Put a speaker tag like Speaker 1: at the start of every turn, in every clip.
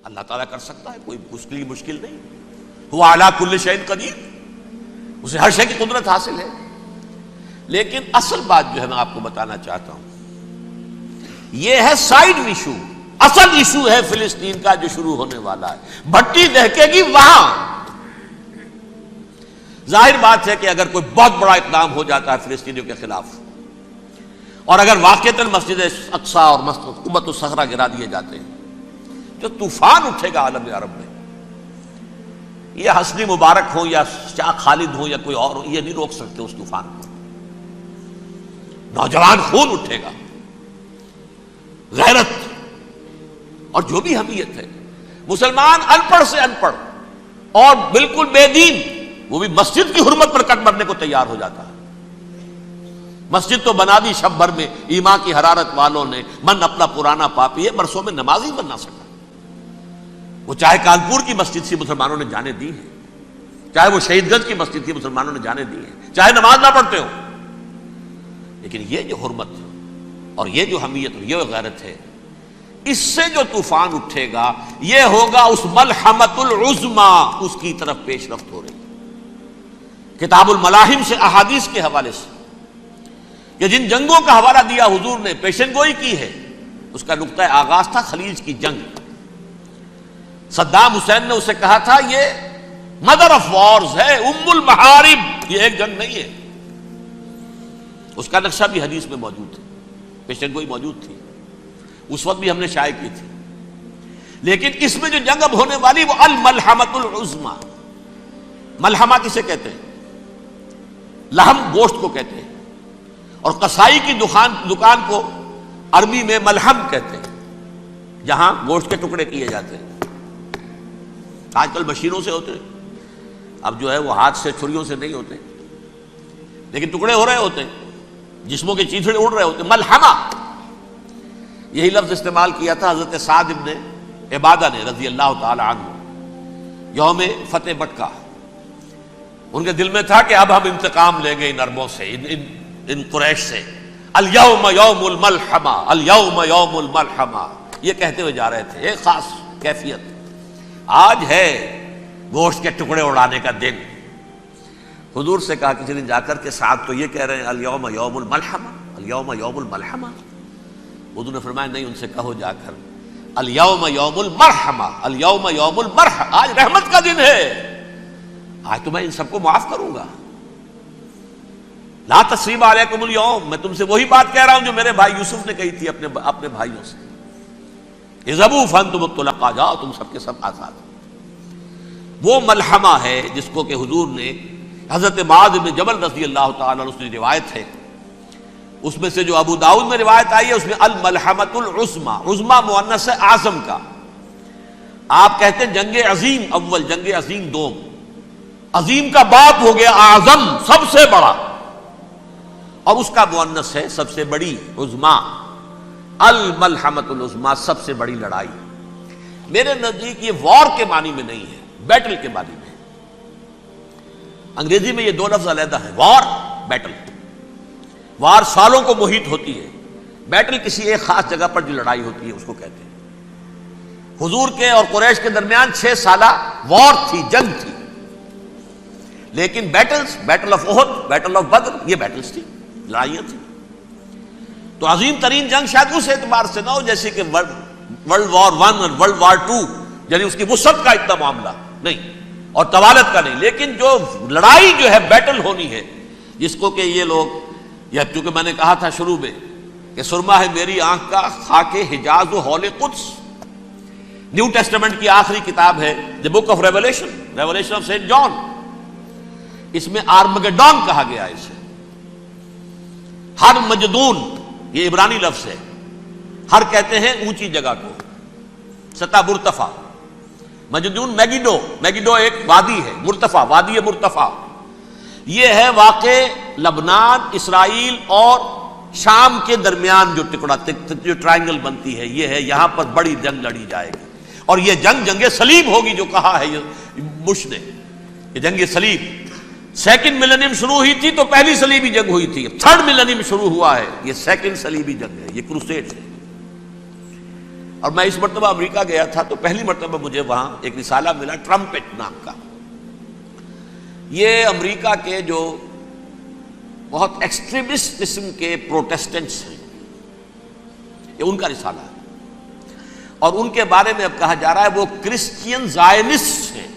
Speaker 1: اللہ تعالیٰ کر سکتا ہے، کوئی اس کے لیے مشکل نہیں. هو علی کل شیء قدیر، اسے ہر شے کی قدرت حاصل ہے. لیکن اصل بات جو ہے میں آپ کو بتانا چاہتا ہوں، یہ ہے سائیڈ ایشو. اصل ایشو ہے فلسطین کا جو شروع ہونے والا ہے. بھٹی دہکے گی وہاں. ظاہر بات ہے کہ اگر کوئی بہت بڑا اقدام ہو جاتا ہے فلسطینیوں کے خلاف، اور اگر واقعتاً مسجد اقصیٰ اور قبۃ الصخرہ گرا دیے جاتے ہیں، جو طوفان اٹھے گا عالم عرب میں، یہ حسنی مبارک ہو یا شاہ خالد ہو یا کوئی اور ہو، یہ نہیں روک سکتے اس طوفان کو. نوجوان خون اٹھے گا، غیرت اور جو بھی حمیت ہے. مسلمان ان پڑھ سے ان پڑھ اور بالکل بے دین، وہ بھی مسجد کی حرمت پر کٹ مرنے کو تیار ہو جاتا ہے. مسجد تو بنا دی شب بھر میں ایمان کی حرارت والوں نے، من اپنا پرانا پاپی ہے، برسوں میں نماز ہی بن نہ سکا. وہ چاہے کانپور کی مسجد سے مسلمانوں نے جانے دی ہیں، چاہے وہ شہید گنج کی مسجد کی مسلمانوں نے جانے دی ہیں، چاہے نماز نہ پڑھتے ہو. لیکن یہ جو حرمت اور یہ جو حمیت اور یہ غیرت ہے، اس سے جو طوفان اٹھے گا یہ ہوگا اس ملحمۃ العظما، اس کی طرف پیش رفت ہو رہی. کتاب الملاحم سے احادیث کے حوالے سے کہ جن جنگوں کا حوالہ دیا حضور نے، پیشن گوئی کی ہے، اس کا نقطہ آغاز تھا خلیج کی جنگ. صدام حسین نے اسے کہا تھا یہ مدر آف وارز ہے، ام المحارب، یہ ایک جنگ نہیں ہے. اس کا نقشہ بھی حدیث میں موجود ہے، پیشن گوئی موجود تھی، اس وقت بھی ہم نے شائع کی تھی. لیکن اس میں جو جنگ اب ہونے والی وہ الملحمۃ العظما. ملحمہ کسے کہتے ہیں؟ لحم گوشت کو کہتے ہیں، اور قصائی کی دکان کو عربی میں ملحم کہتے ہیں، جہاں گوشت کے ٹکڑے کیے جاتے ہیں. آج کل مشینوں سے ہوتے ہیں، اب جو ہے وہ ہاتھ سے چھریوں سے نہیں ہوتے، لیکن ٹکڑے ہو رہے ہوتے ہیں، جسموں کے چیتھڑے اڑ رہے ہوتے ہیں. ملحمہ، یہی لفظ استعمال کیا تھا حضرت سعد ابن عبادہ نے رضی اللہ تعالی عنہ یوم فتح مکہ. ان کے دل میں تھا کہ اب ہم انتقام لیں گے ان عربوں سے، ان قریش سے. الیوم یوم الملحمہ، الیوم یوم الملحمہ، یہ کہتے ہوئے جا رہے تھے. ایک خاص کیفیت، آج ہے گوشت کے ٹکڑے اڑانے کا دن. حضور سے کہا کسی نے جا کر کے ساتھ تو یہ کہہ رہے ہیں الیوم یوم الملحمہ، الیوم یوم الملحمہ. حضور نے فرمایا نہیں، ان سے کہو جا کر الیوم یوم المرحمہ، الیوم یوم المرحمہ، آج رحمت کا دن ہے، آج تو میں ان سب کو معاف کروں گا. لا تثریب علیکم اليوم، میں تم سے وہی بات کہہ رہا ہوں جو میرے بھائی یوسف نے کہی تھی اپنے بھائیوں سے، اذهبوا فانتم الطلقاء، جاؤ تم سب کے سب آزاد. وہ ملحمہ ہے جس کو کہ حضور نے حضرت معاذ بن جبل رضی اللہ تعالیٰ عنہ، اس کی روایت ہے، اس میں سے جو ابو داؤد میں روایت آئی ہے اس میں الملحمۃ العظما، عظما مؤنث ہے اعظم کا. آپ کہتے ہیں جنگ عظیم اول، جنگ عظیم دوم، عظیم کا باپ ہو گیا اعظم، سب سے بڑا، اور اس کا مؤنث ہے سب سے بڑی، عظما. الملحمۃ العظما، سب سے بڑی لڑائی. میرے نزدیک یہ وار کے معنی میں نہیں ہے، بیٹل کے معنی میں. انگریزی میں یہ دو لفظ علیحدہ ہیں، وار، بیٹل. وار سالوں کو محیط ہوتی ہے، بیٹل کسی ایک خاص جگہ پر جو لڑائی ہوتی ہے اس کو کہتے ہیں. حضور کے اور قریش کے درمیان 6 سالہ وار تھی، جنگ تھی. لیکن battles, battle of Uhud, battle of Badr, یہ بیٹلز تھی، لڑائیاں تھیں. تو عظیم ترین جنگ شاید اس اعتبار سے نہ ہو جیسے کہ ورلڈ وار 1 اور ورلڈ وار 2، یعنی اس کی وسعت کا اتنا معاملہ نہیں اور طوالت کا نہیں. لیکن جو لڑائی جو ہے بیٹل ہونی ہے، جس کو کہ یہ لوگ، یا چونکہ میں نے کہا تھا شروع میں کہ سرما ہے میری آنکھ کا خاک حجاز و ہول قدس. نیو ٹیسٹمنٹ کی آخری کتاب ہے the book of revelation, revelation of Saint John. اس میں آرمگڈون کہا گیا ہے اسے. ہر مجدون، یہ عبرانی لفظ ہے، ہر کہتے ہیں اونچی جگہ کو، سطح مرتفع. مجدون میگیڈو، میگیڈو ایک وادی ہے، مرتفع، وادی مرتفع. یہ ہے واقع لبنان، اسرائیل اور شام کے درمیان جو ٹکڑا، جو ٹرائنگل بنتی ہے، یہ ہے. یہاں پر بڑی جنگ لڑی جائے گی، اور یہ جنگ صلیب ہوگی جو کہا ہے یہ بش نے، یہ جنگ صلیب. 2nd ملینیم شروع ہوئی تھی تو پہلی صلیبی جنگ ہوئی تھی. 3rd ملینیم شروع ہوا ہے، یہ 2nd صلیبی جنگ ہے، یہ کروسیڈ ہے. اور میں اس مرتبہ امریکہ گیا تھا تو پہلی مرتبہ مجھے وہاں ایک رسالہ ملا ٹرمپٹ نام کا. یہ امریکہ کے جو بہت ایکسٹریمسٹ قسم کے پروٹیسٹنٹس ہیں، یہ ان کا رسالہ ہے، اور ان کے بارے میں اب کہا جا رہا ہے وہ کرسچین زائنسٹ ہیں.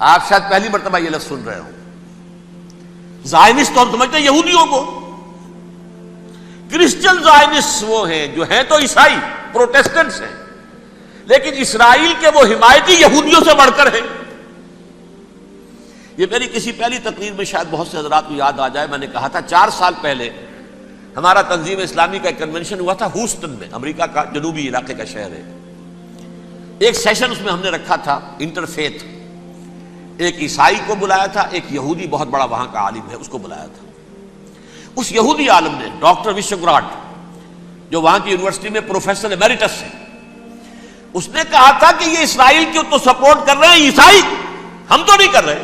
Speaker 1: آپ شاید پہلی مرتبہ یہ لفظ سن رہے ہوں. زائنسٹ تو ہم سمجھتے ہیں یہودیوں کو، کرسچین زائنسٹ وہ ہیں جو ہیں تو عیسائی پروٹیسٹنٹس ہیں، لیکن اسرائیل کے وہ حمایتی یہودیوں سے بڑھ کر ہیں. یہ میری کسی پہلی تقریر میں شاید بہت سے حضرات کو یاد آ جائے، میں نے کہا تھا 4 سال پہلے ہمارا تنظیم اسلامی کا ایک کنونشن ہوا تھا ہوسٹن میں، امریکہ کا جنوبی علاقے کا شہر ہے. ایک سیشن اس میں ہم نے رکھا تھا انٹرفیتھ، ایک عیسائی کو بلایا تھا، ایک یہودی بہت بڑا وہاں کا عالم ہے اس کو بلایا تھا. اس یہودی عالم نے ڈاکٹر وشوگراڈ، جو وہاں کی یونیورسٹی میں پروفیسر ایمیریٹس ہے، اس نے کہا تھا کہ یہ اسرائیل کو تو سپورٹ کر رہے ہیں عیسائی، ہم تو نہیں کر رہے.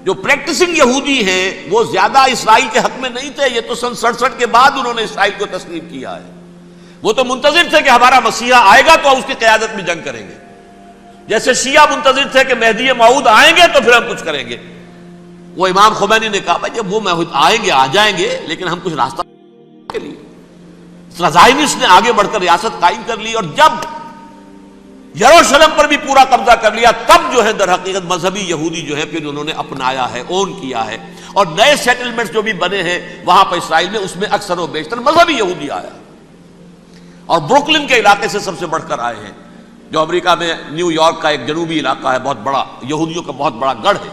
Speaker 1: جو پریکٹسنگ یہودی ہیں وہ زیادہ اسرائیل کے حق میں نہیں تھے، یہ تو سن 67 کے بعد انہوں نے اسرائیل کو تسلیم کیا ہے. وہ تو منتظر تھے کہ ہمارا مسیحا آئے گا تو اس کی قیادت میں جنگ کریں گے، جیسے شیعہ منتظر تھے کہ مہدی موعود آئیں گے تو پھر ہم کچھ کریں گے. وہ امام خمینی نے کہا بھائی جب وہ آئیں گے آ جائیں گے، لیکن ہم کچھ راستہ کے لیے. زائنسٹ نے آگے بڑھ کر ریاست قائم کر لی، اور جب یروشلم پر بھی پورا قبضہ کر لیا تب جو ہے در حقیقت مذہبی یہودی جو ہے پھر انہوں نے اپنایا ہے، اون کیا ہے، اور نئے سیٹلمنٹس جو بھی بنے ہیں وہاں پر اسرائیل میں اس میں اکثر و بیشتر مذہبی یہودی آیا، اور بروکلن کے علاقے سے سب سے بڑھ کر آئے ہیں، جو امریکہ میں نیو یارک کا ایک جنوبی علاقہ ہے، بہت بڑا یہودیوں کا بہت بڑا گڑھ ہے.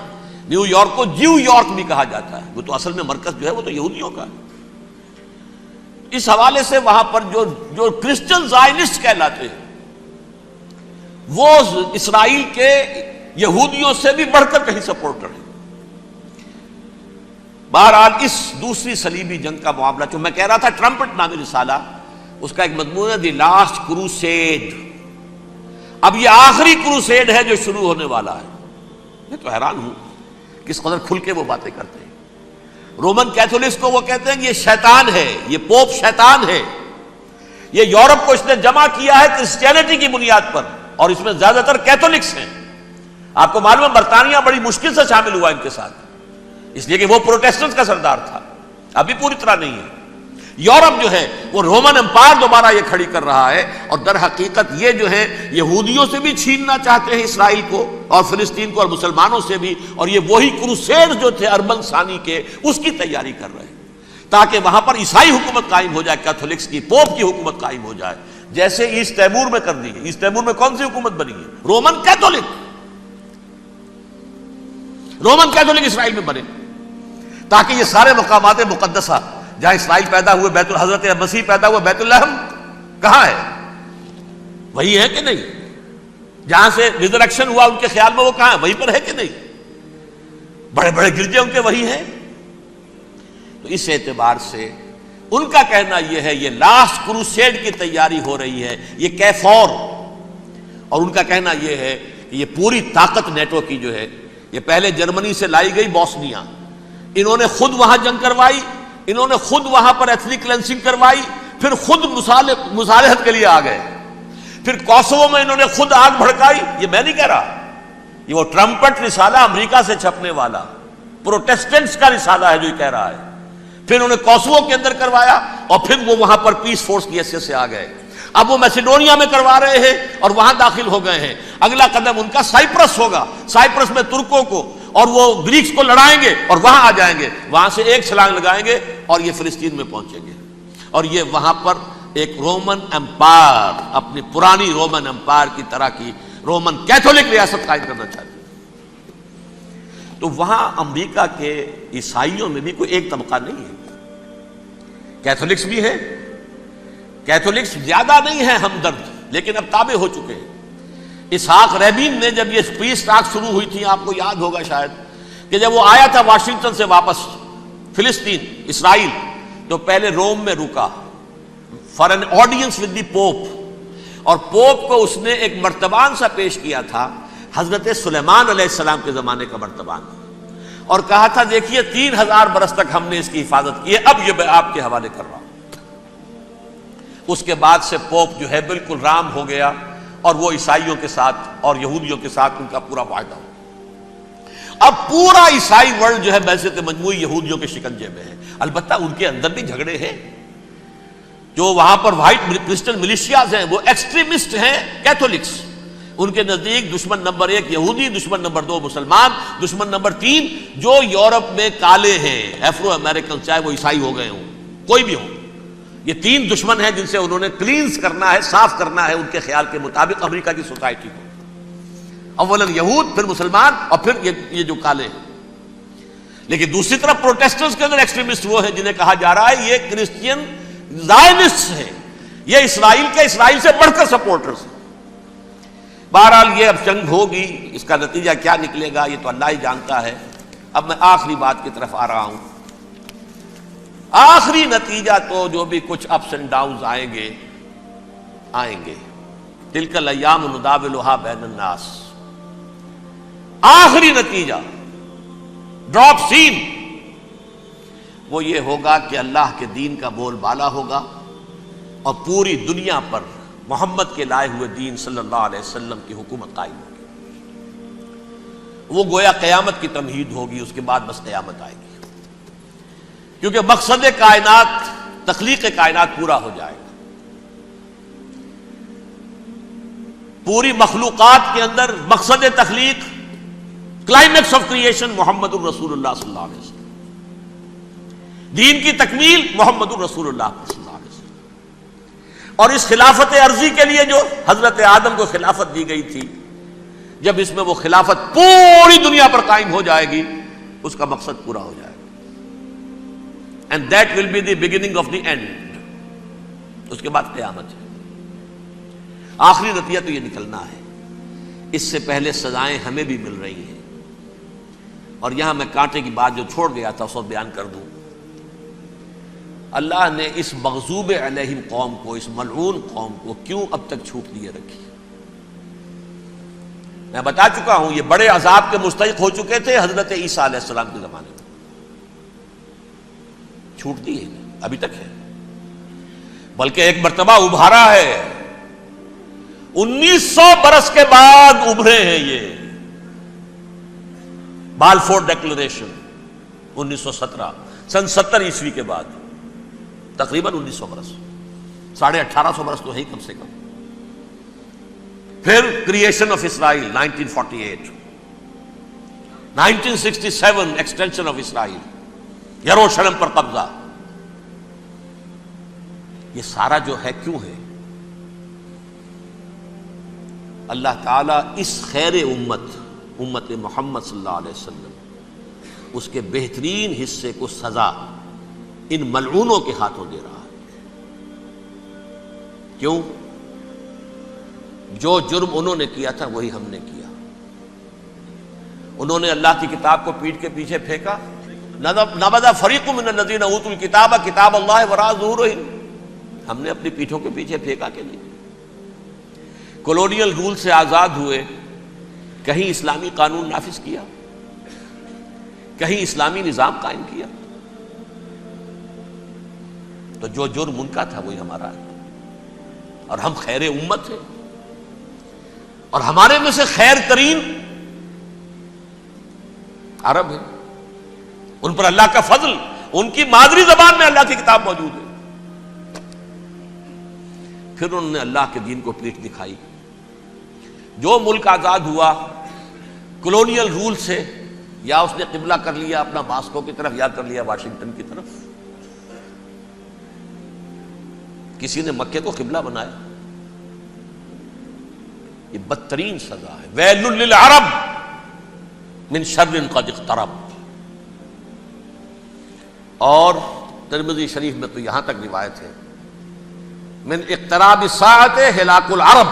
Speaker 1: نیو یارک کو جیو یارک بھی کہا جاتا ہے، وہ تو اصل میں مرکز جو ہے وہ تو یہودیوں کا ہے. اس حوالے سے وہاں پر جو کرسچن زائنسٹ کہلاتے ہیں وہ اسرائیل کے یہودیوں سے بھی بڑھ کر کہیں سپورٹر ہیں. بہرحال اس دوسری صلیبی جنگ کا معاملہ جو میں کہہ رہا تھا، ٹرمپٹ نامی رسالہ، اس کا ایک مضمون ہے دی لاسٹ کروسیڈ. اب یہ آخری کروسیڈ ہے جو شروع ہونے والا ہے. میں تو حیران ہوں کس قدر کھل کے وہ باتیں کرتے ہیں. رومن کیتھولکس کو وہ کہتے ہیں کہ یہ شیطان ہے، یہ پوپ شیطان ہے، یہ یورپ کو اس نے جمع کیا ہے کرسچینٹی کی بنیاد پر، اور اس میں زیادہ تر کیتھولکس ہیں. آپ کو معلوم ہے برطانیہ بڑی مشکل سے شامل ہوا ان کے ساتھ، اس لیے کہ وہ پروٹیسٹنٹ کا سردار تھا، ابھی پوری طرح نہیں ہے. یورپ جو ہے وہ رومن امپائر دوبارہ یہ کھڑی کر رہا ہے، اور در حقیقت یہ جو ہے یہودیوں سے بھی چھیننا چاہتے ہیں اسرائیل کو اور فلسطین کو اور مسلمانوں سے بھی، اور یہ وہی کروسیڈ جو تھے اربن ثانی کے اس کی تیاری کر رہے ہیں تاکہ وہاں پر عیسائی حکومت قائم ہو جائے، کیتھولکس کی پوپ کی حکومت قائم ہو جائے، جیسے ایسٹ تیمور میں کر دی ہے. ایسٹ تیمور میں کون سی حکومت بنی ہے؟ Roman Catholic. رومن کیتھولک اسرائیل میں بنے تاکہ یہ سارے مقامات مقدسہ جہاں اسرائیل پیدا ہوئے، بیت حضرت مسیح پیدا ہوئے، بیت الحم کہاں ہے؟ وہی ہے کہ نہیں؟ جہاں سے ریزریکشن ہوا ان کے خیال میں وہ کہاں ہے؟ وہیں پر ہے کہ نہیں؟ بڑے بڑے گرجے ان کے وہی ہیں. تو اس اعتبار سے ان کا کہنا یہ ہے یہ لاسٹ کروسیڈ کی تیاری ہو رہی ہے، یہ کیفور. اور ان کا کہنا یہ ہے کہ یہ پوری طاقت نیٹو کی جو ہے، یہ پہلے جرمنی سے لائی گئی بوسنیا، انہوں نے خود وہاں جنگ کروائی، انہوں نے خود وہاں پر ایتھنک کلینسنگ کروائی، پھر خود مصالحت کے لیے آ گئے، پھر کوسوو میں انہوں نے خود آگ بھڑکائی. یہ میں نہیں کہہ رہا، یہ وہ ٹرمپٹ رسالہ امریکہ سے چھپنے والا پروٹیسٹنٹس کا رسالہ ہے جو یہ کہہ رہا ہے. پھر انہوں نے کوسوو کے اندر کروایا، اور پھر وہ وہاں پر پیس فورس کی حیثیت سے آ گئے. اب وہ میسیڈونیا میں کروا رہے ہیں اور وہاں داخل ہو گئے ہیں. اگلا قدم ان کا سائپرس ہوگا، سائپرس میں ترکوں کو اور وہ گریکس کو لڑائیں گے اور وہاں آ جائیں گے، وہاں سے ایک چھلانگ لگائیں گے اور یہ فلسطین میں پہنچیں گے، اور یہ وہاں پر ایک رومن امپائر، اپنی پرانی رومن امپائر کی طرح کی رومن کیتھولک ریاست قائم کرنا چاہتے ہیں. تو وہاں امریکہ کے عیسائیوں میں بھی کوئی ایک طبقہ نہیں ہے، کیتھولکس بھی ہے، کیتھولکس زیادہ نہیں ہے ہمدرد، لیکن اب تابع ہو چکے ہیں. اسحاق ریبین نے جب یہ پیس ٹاک شروع ہوئی تھی، آپ کو یاد ہوگا شاید کہ جب وہ آیا تھا واشنگٹن سے واپس فلسطین اسرائیل، تو پہلے روم میں رکا for an audience with the pope, اور پوپ کو اس نے ایک مرتبان سا پیش کیا تھا، حضرت سلیمان علیہ السلام کے زمانے کا مرتبان، اور کہا تھا دیکھیے 3000 برس تک ہم نے اس کی حفاظت کی ہے، اب یہ میں آپ کے حوالے کر رہا ہوں. اس کے بعد سے پوپ جو ہے بالکل رام ہو گیا، اور وہ عیسائیوں کے ساتھ اور یہودیوں کے ساتھ ان کا پورا معاہدہ ہو۔ اب پورا عیسائی ورلڈ جو ہے بعثت مجموعی یہودیوں کے شکنجے میں ہے۔ البتہ ان کے اندر بھی جھگڑے ہیں، جو وہاں پر وائٹ کرسچن ملیشیاز ہیں وہ ایکسٹریمسٹ ہیں کیتھولکس، ان کے نزدیک دشمن نمبر 1 یہودی، دشمن نمبر 2 مسلمان، دشمن نمبر 3 جو یورپ میں کالے ہیں، ایفرو امریکن، چاہے وہ عیسائی ہو گئے ہوں کوئی بھی ہو، یہ 3 دشمن ہیں جن سے انہوں نے کلینز کرنا ہے، صاف کرنا ہے ان کے خیال کے مطابق امریکہ کی سوسائٹی کو، اولا یہود، پھر مسلمان، اور پھر یہ جو کالے ہیں۔ لیکن دوسری طرف پروٹیسٹنٹس کے اندر ایکسٹریمسٹ وہ ہیں جنہیں کہا جا رہا ہے یہ کرسچین زائنسٹ ہیں، یہ اسرائیل کے اسرائیل سے بڑھ کر سپورٹرز ہیں۔ بہرحال یہ اب جنگ ہوگی، اس کا نتیجہ کیا نکلے گا یہ تو اللہ ہی جانتا ہے۔ اب میں آخری بات کی طرف آ رہا ہوں۔ آخری نتیجہ تو جو بھی کچھ اپس اینڈ ڈاؤنز آئیں گے، تلک الایام نداولھا بین الناس، آخری نتیجہ ڈراپ سین وہ یہ ہوگا کہ اللہ کے دین کا بول بالا ہوگا اور پوری دنیا پر محمد کے لائے ہوئے دین صلی اللہ علیہ وسلم کی حکومت قائم ہوگی۔ وہ گویا قیامت کی تمہید ہوگی، اس کے بعد بس قیامت آئے گی، کیونکہ مقصد کائنات، تخلیق کائنات پورا ہو جائے گا۔ پوری مخلوقات کے اندر مقصد تخلیق، کلائمیکس آف کریشن محمد الرسول اللہ صلی اللہ علیہ وسلم، دین کی تکمیل محمد الرسول اللہ صلی اللہ علیہ وسلم۔ اور اس خلافت عرضی کے لیے جو حضرت آدم کو خلافت دی گئی تھی، جب اس میں وہ خلافت پوری دنیا پر قائم ہو جائے گی، اس کا مقصد پورا ہو جائے گا۔ And that will be the beginning of the end۔ اس کے بعد قیامت ہے۔ آخری نتیجہ تو یہ نکلنا ہے۔ اس سے پہلے سزائیں ہمیں بھی مل رہی ہیں، اور یہاں میں کانٹے کی بات جو چھوڑ گیا تھا اس کو بیان کر دوں۔ اللہ نے اس مغضوب علیہم قوم کو، اس ملعون قوم کو کیوں اب تک چھوٹ دیے رکھی؟ میں بتا چکا ہوں یہ بڑے عذاب کے مستحق ہو چکے تھے حضرت عیسیٰ علیہ السلام کے زمانے میں، چھوٹ دی ہے ابھی تک ہے، بلکہ ایک مرتبہ ابھارا ہے، 1900 برس کے بعد ابھرے ہیں یہ۔ بالفور ڈیکلریشن 1917، سن 70 عیسوی کے بعد، تقریباً 1900 برس، 1850 برس تو ہے ہی کم سے کم۔ پھر creation of Israel 1948، 1967 extension of Israel, یروشلم پر قبضہ۔ یہ سارا جو ہے کیوں ہے؟ اللہ تعالیٰ اس خیر امت محمد صلی اللہ علیہ وسلم، اس کے بہترین حصے کو سزا ان ملعونوں کے ہاتھوں دے رہا ہے۔ کیوں؟ جو جرم انہوں نے کیا تھا وہی ہم نے کیا۔ انہوں نے اللہ کی کتاب کو پیٹھ کے پیچھے پھینکا، نبذ فریق من الذین اوتوا الکتاب کتاب اللہ وراء ظہورہم، ہم نے اپنی پیٹھوں کے پیچھے پھینکا کہ نہیں؟ کولونیل رول سے آزاد ہوئے، کہیں اسلامی قانون نافذ کیا، کہیں اسلامی نظام قائم کیا؟ تو جو جرم ان کا تھا وہی ہمارا ہے، اور ہم خیر امت ہیں، اور ہمارے میں سے خیر ترین عرب ہیں، ان پر اللہ کا فضل، ان کی مادری زبان میں اللہ کی کتاب موجود ہے۔ پھر انہوں نے اللہ کے دین کو پیٹھ دکھائی۔ جو ملک آزاد ہوا کولونیل رول سے، یا اس نے قبلہ کر لیا اپنا ماسکو کی طرف، یا کر لیا واشنگٹن کی طرف، کسی نے مکے کو قبلہ بنایا، یہ بدترین سزا ہے۔ ویل للعرب من شر قد اقترب۔ اور ترمذی شریف میں تو یہاں تک روایت ہے، من اقتراب الساعۃ ہلاک العرب،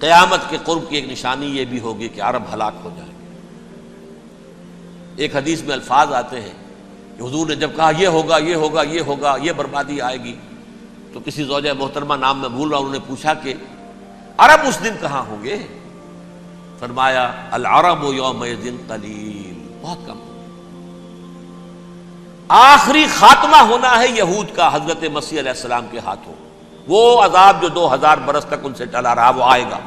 Speaker 1: قیامت کے قرب کی ایک نشانی یہ بھی ہوگی کہ عرب ہلاک ہو جائیں گے۔ ایک حدیث میں الفاظ آتے ہیں کہ حضور نے جب کہا یہ ہوگا یہ ہوگا یہ ہوگا، یہ بربادی آئے گی، تو کسی زوجہ محترمہ نام میں بھول رہا ہوں، انہوں نے پوچھا کہ عرب اس دن کہاں ہوں گے؟ فرمایا العرب یومئذ قلیل، بہت کم۔ آخری خاتمہ ہونا ہے یہود کا حضرت مسیح علیہ السلام کے ہاتھوں. وہ عذاب جو 2000 برس تک ان سے ٹلا رہا وہ آئے گا،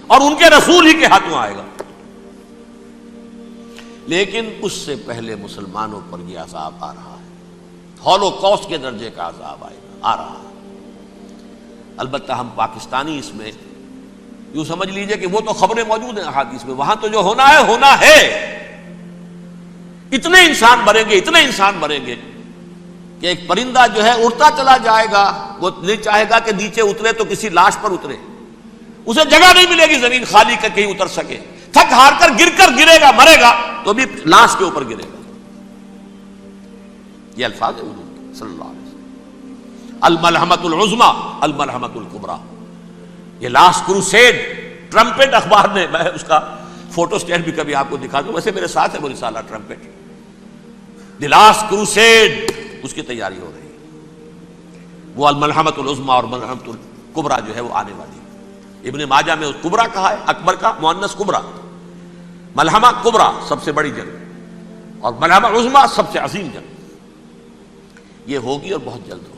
Speaker 1: اور ان کے رسول ہی کے ہاتھوں آئے گا. لیکن اس سے پہلے مسلمانوں پر یہ عذاب آ رہا ہے، ہولوکاسٹ کے درجے کا عذاب آ رہا ہے. البتہ ہم پاکستانی اس میں یوں سمجھ لیجئے کہ وہ تو خبریں موجود ہیں احادیث میں، وہاں تو جو ہونا ہے ہونا ہے. اتنے انسان مریں گے کہ ایک پرندہ جو ہے اڑتا چلا جائے گا، وہ نہیں چاہے گا کہ نیچے اترے تو کسی لاش پر اترے، اسے جگہ نہیں ملے گی زمین خالی کر کہیں اتر سکے، تھک ہار کر گرے گا، مرے گا تو بھی لاش کے اوپر گرے گا. یہ الفاظ ہے حضور کے صلی اللہ علیہ وسلم. الملحمۃ العظمیٰ الملحمۃ الکبریٰ، یہ لاسٹ کروسیڈ. ٹرمپٹ اخبار نے، میں اس کا فوٹو اسٹیٹ بھی کبھی آپ کو دکھا دوں، ویسے میرے ساتھ ہے وہ رسالہ ٹرمپٹ. دی لاسٹ کروسیڈ اس کی تیاری ہو رہی ہے. وہ الملحمۃ العظمیٰ اور ملحمۃ الکبریٰ جو ہے وہ آنے والی ہے. ابن ماجہ میں کبریٰ کہا ہے، اکبر کا مؤنث کبریٰ. ملحمہ کبریٰ سب سے بڑی جنگ، اور ملحمہ عظمیٰ سب سے عظیم جنگ. یہ ہوگی اور بہت جلد ہوگی.